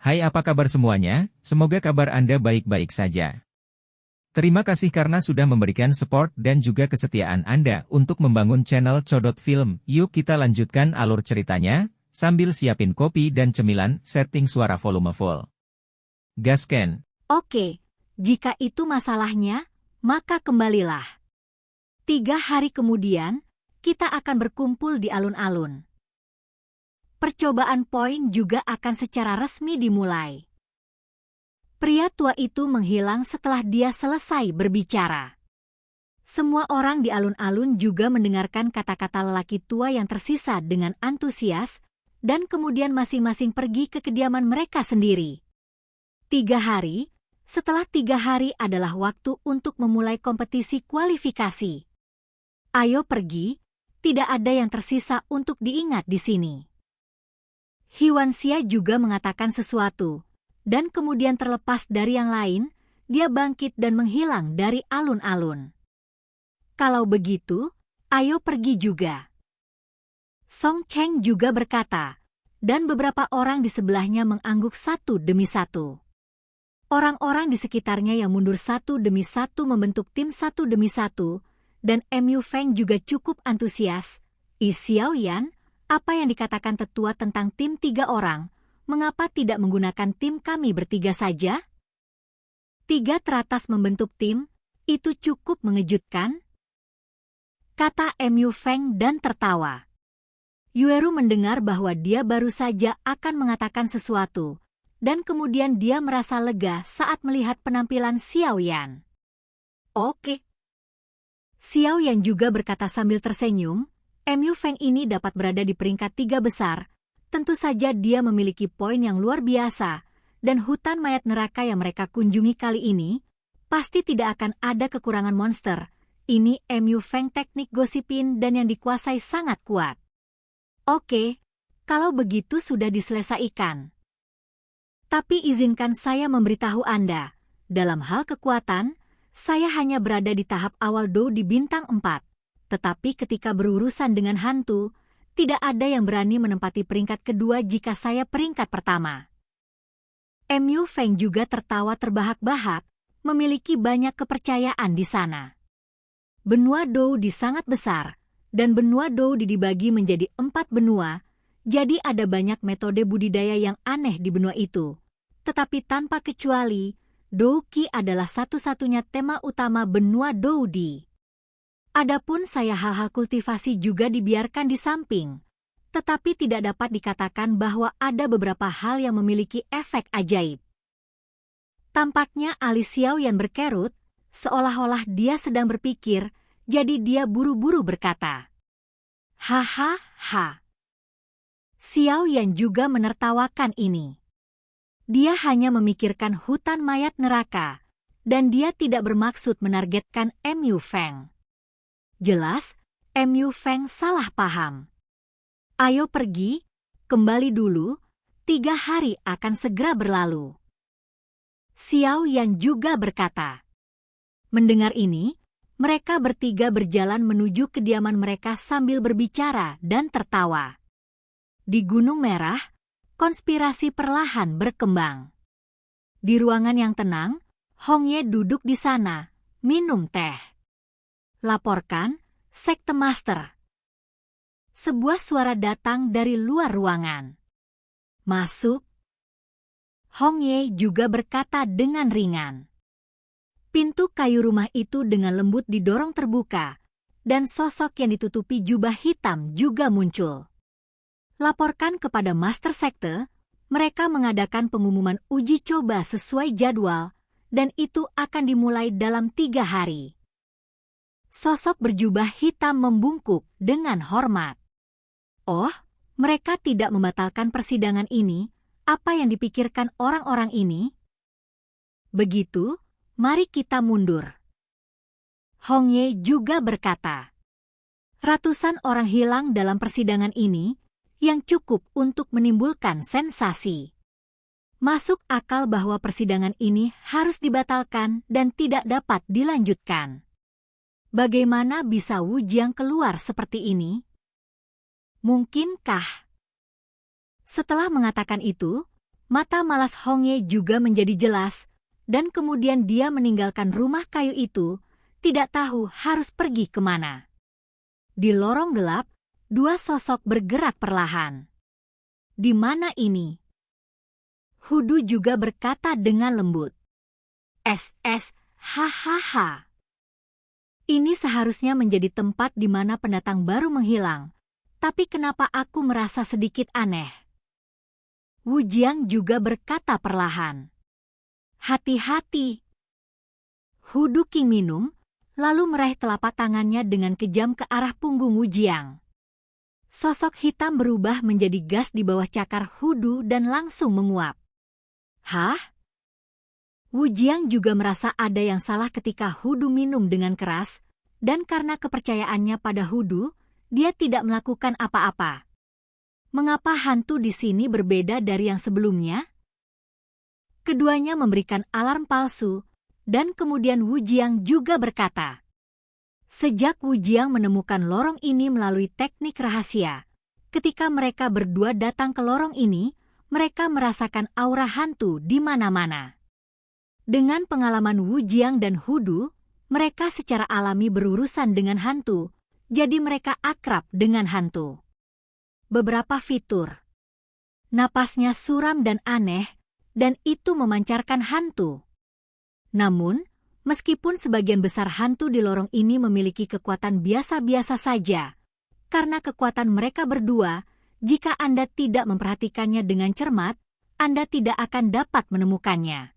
Hai, apa kabar semuanya? Semoga kabar Anda baik-baik saja. Terima kasih karena sudah memberikan support dan juga kesetiaan Anda untuk membangun channel Codot Film. Yuk kita lanjutkan alur ceritanya, sambil siapin kopi dan cemilan, setting suara volume full. Gasken. Oke, jika itu masalahnya, maka kembalilah. 3 hari kemudian, kita akan berkumpul di alun-alun. Percobaan poin juga akan secara resmi dimulai. Pria tua itu menghilang setelah dia selesai berbicara. Semua orang di alun-alun juga mendengarkan kata-kata lelaki tua yang tersisa dengan antusias, dan kemudian masing-masing pergi ke kediaman mereka sendiri. 3 hari, setelah 3 hari adalah waktu untuk memulai kompetisi kualifikasi. Ayo pergi, tidak ada yang tersisa untuk diingat di sini. Hyuan-Xia juga mengatakan sesuatu, dan kemudian terlepas dari yang lain, dia bangkit dan menghilang dari alun-alun. Kalau begitu, ayo pergi juga. Song Cheng juga berkata, dan beberapa orang di sebelahnya mengangguk satu demi satu. Orang-orang di sekitarnya yang mundur satu demi satu membentuk tim satu demi satu, dan Mu Feng juga cukup antusias. Xiaoyan, apa yang dikatakan tetua tentang tim 3 orang, mengapa tidak menggunakan tim kami bertiga saja? 3 teratas membentuk tim, itu cukup mengejutkan? Kata Mu Feng dan tertawa. Yueru mendengar bahwa dia baru saja akan mengatakan sesuatu, dan kemudian dia merasa lega saat melihat penampilan Xiaoyan. Oke. Xiaoyan juga berkata sambil tersenyum, Mu Feng ini dapat berada di peringkat 3 besar. Tentu saja dia memiliki poin yang luar biasa, dan hutan mayat neraka yang mereka kunjungi kali ini, pasti tidak akan ada kekurangan monster. Ini Mu Feng teknik gosipin dan yang dikuasai sangat kuat. Oke, kalau begitu sudah diselesaikan. Tapi izinkan saya memberitahu Anda, dalam hal kekuatan, saya hanya berada di tahap awal Do di bintang 4. Tetapi ketika berurusan dengan hantu, tidak ada yang berani menempati peringkat kedua jika saya peringkat pertama. Mu Feng juga tertawa terbahak-bahak, memiliki banyak kepercayaan di sana. Benua Dou di sangat besar, dan benua Dou dibagi menjadi 4 benua, jadi ada banyak metode budidaya yang aneh di benua itu. Tetapi tanpa kecuali, Dou Qi adalah satu-satunya tema utama benua Dou Di. Adapun saya hal-hal kultivasi juga dibiarkan di samping, tetapi tidak dapat dikatakan bahwa ada beberapa hal yang memiliki efek ajaib. Tampaknya alis Xiaoyan berkerut, seolah-olah dia sedang berpikir, jadi dia buru-buru berkata, "Hahaha." Xiaoyan juga menertawakan ini. Dia hanya memikirkan hutan mayat neraka, dan dia tidak bermaksud menargetkan Mu Feng. Jelas, Mu Feng salah paham. Ayo pergi, kembali dulu, 3 hari akan segera berlalu. Xiaoyan juga berkata. Mendengar ini, mereka bertiga berjalan menuju kediaman mereka sambil berbicara dan tertawa. Di Gunung Merah, konspirasi perlahan berkembang. Di ruangan yang tenang, Hongye duduk di sana, minum teh. Laporkan, Sekte Master. Sebuah suara datang dari luar ruangan. Masuk. Hongye juga berkata dengan ringan. Pintu kayu rumah itu dengan lembut didorong terbuka, dan sosok yang ditutupi jubah hitam juga muncul. Laporkan kepada Master Sekte, mereka mengadakan pengumuman uji coba sesuai jadwal, dan itu akan dimulai dalam 3 hari. Sosok berjubah hitam membungkuk dengan hormat. Oh, mereka tidak membatalkan persidangan ini, apa yang dipikirkan orang-orang ini? Begitu, mari kita mundur. Hongye juga berkata, ratusan orang hilang dalam persidangan ini, yang cukup untuk menimbulkan sensasi. Masuk akal bahwa persidangan ini harus dibatalkan dan tidak dapat dilanjutkan. Bagaimana bisa Wu Jiang keluar seperti ini? Mungkinkah? Setelah mengatakan itu, mata malas Hongye juga menjadi jelas, dan kemudian dia meninggalkan rumah kayu itu, tidak tahu harus pergi kemana. Di lorong gelap, dua sosok bergerak perlahan. Di mana ini? Hudu juga berkata dengan lembut. Hahaha. Ini seharusnya menjadi tempat di mana pendatang baru menghilang, tapi kenapa aku merasa sedikit aneh? Wu Jiang juga berkata perlahan. Hati-hati. Hudu King minum, lalu meraih telapak tangannya dengan kejam ke arah punggung Wu Jiang. Sosok hitam berubah menjadi gas di bawah cakar Hudu dan langsung menguap. Hah? Wu Jiang juga merasa ada yang salah ketika Hudu minum dengan keras, dan karena kepercayaannya pada Hudu, dia tidak melakukan apa-apa. Mengapa hantu di sini berbeda dari yang sebelumnya? Keduanya memberikan alarm palsu, dan kemudian Wu Jiang juga berkata. Sejak Wu Jiang menemukan lorong ini melalui teknik rahasia, ketika mereka berdua datang ke lorong ini, mereka merasakan aura hantu di mana-mana. Dengan pengalaman Wu Jiang dan Hudu, mereka secara alami berurusan dengan hantu, jadi mereka akrab dengan hantu. Beberapa fitur. Napasnya suram dan aneh, dan itu memancarkan hantu. Namun, meskipun sebagian besar hantu di lorong ini memiliki kekuatan biasa-biasa saja, karena kekuatan mereka berdua, jika Anda tidak memperhatikannya dengan cermat, Anda tidak akan dapat menemukannya.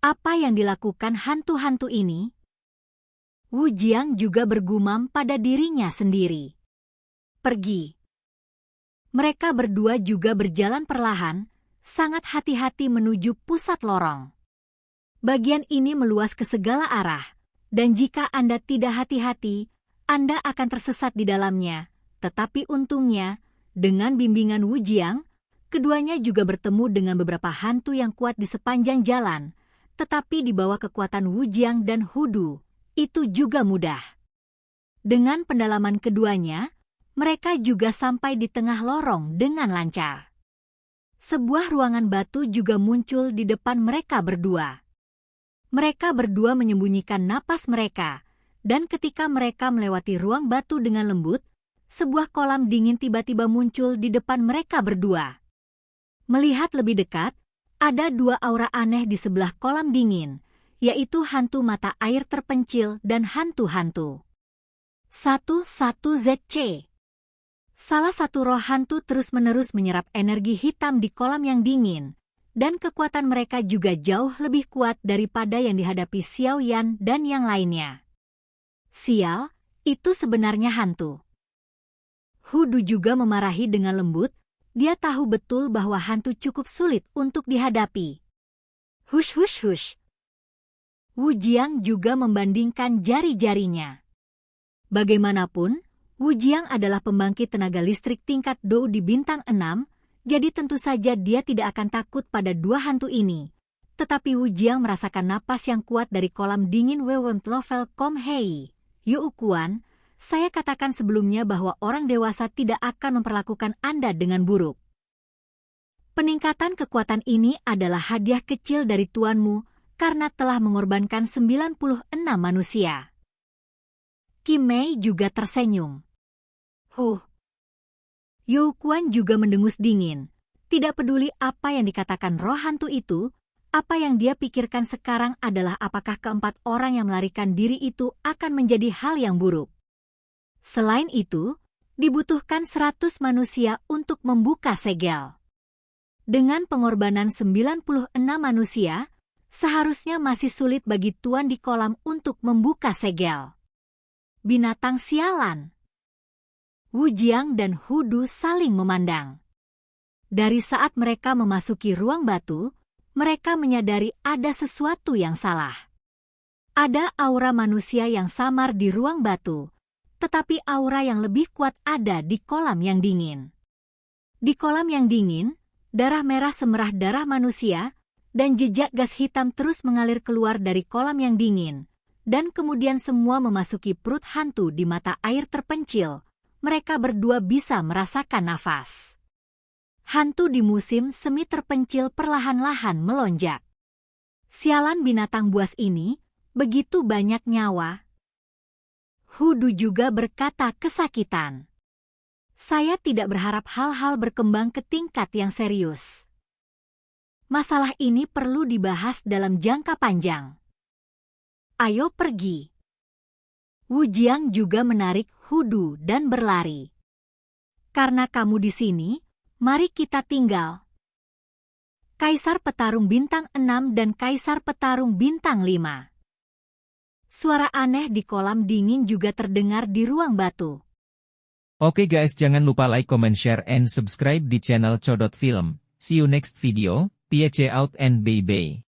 Apa yang dilakukan hantu-hantu ini? Wu Jiang juga bergumam pada dirinya sendiri. Pergi. Mereka berdua juga berjalan perlahan, sangat hati-hati menuju pusat lorong. Bagian ini meluas ke segala arah, dan jika Anda tidak hati-hati, Anda akan tersesat di dalamnya. Tetapi untungnya, dengan bimbingan Wu Jiang, keduanya juga bertemu dengan beberapa hantu yang kuat di sepanjang jalan, tetapi di bawah kekuatan Wu Jiang dan Hudu, itu juga mudah. Dengan pendalaman keduanya, mereka juga sampai di tengah lorong dengan lancar. Sebuah ruangan batu juga muncul di depan mereka berdua. Mereka berdua menyembunyikan napas mereka, dan ketika mereka melewati ruang batu dengan lembut, sebuah kolam dingin tiba-tiba muncul di depan mereka berdua. Melihat lebih dekat, ada dua aura aneh di sebelah kolam dingin, yaitu hantu mata air terpencil dan hantu-hantu. 11ZC. Salah satu roh hantu terus-menerus menyerap energi hitam di kolam yang dingin, dan kekuatan mereka juga jauh lebih kuat daripada yang dihadapi Xiao Yan dan yang lainnya. Sial, itu sebenarnya hantu. Hudu juga memarahi dengan lembut, dia tahu betul bahwa hantu cukup sulit untuk dihadapi. Hush hush hush. Wu Jiang juga membandingkan jari-jarinya. Bagaimanapun, Wu Jiang adalah pembangkit tenaga listrik tingkat Dou di bintang 6, jadi tentu saja dia tidak akan takut pada dua hantu ini. Tetapi Wu Jiang merasakan napas yang kuat dari kolam dingin Wewent Lovel Kom Hei. Yu Ukuan, saya katakan sebelumnya bahwa orang dewasa tidak akan memperlakukan Anda dengan buruk. Peningkatan kekuatan ini adalah hadiah kecil dari tuanmu karena telah mengorbankan 96 manusia. Kim Mei juga tersenyum. Yu Kuan juga mendengus dingin. Tidak peduli apa yang dikatakan roh hantu itu, apa yang dia pikirkan sekarang adalah apakah keempat orang yang melarikan diri itu akan menjadi hal yang buruk. Selain itu, dibutuhkan 100 manusia untuk membuka segel. Dengan pengorbanan 96 manusia, seharusnya masih sulit bagi tuan di kolam untuk membuka segel. Binatang sialan. Wu Jiang dan Hudu saling memandang. Dari saat mereka memasuki ruang batu, mereka menyadari ada sesuatu yang salah. Ada aura manusia yang samar di ruang batu, tetapi aura yang lebih kuat ada di kolam yang dingin. Di kolam yang dingin, darah merah semerah darah manusia, dan jejak gas hitam terus mengalir keluar dari kolam yang dingin, dan kemudian semua memasuki perut hantu di mata air terpencil. Mereka berdua bisa merasakan nafas. Hantu di musim semi terpencil perlahan-lahan melonjak. Sialan binatang buas ini, begitu banyak nyawa. Hudu juga berkata kesakitan. Saya tidak berharap hal-hal berkembang ke tingkat yang serius. Masalah ini perlu dibahas dalam jangka panjang. Ayo pergi. Wu Jiang juga menarik Hudu dan berlari. Karena kamu di sini, mari kita tinggal. Kaisar Petarung Bintang 6 dan Kaisar Petarung Bintang 5. Suara aneh di kolam dingin juga terdengar di ruang batu. Oke guys, jangan lupa like, comment, share, and subscribe di channel Codot Film. See you next video, peace out and bye-bye.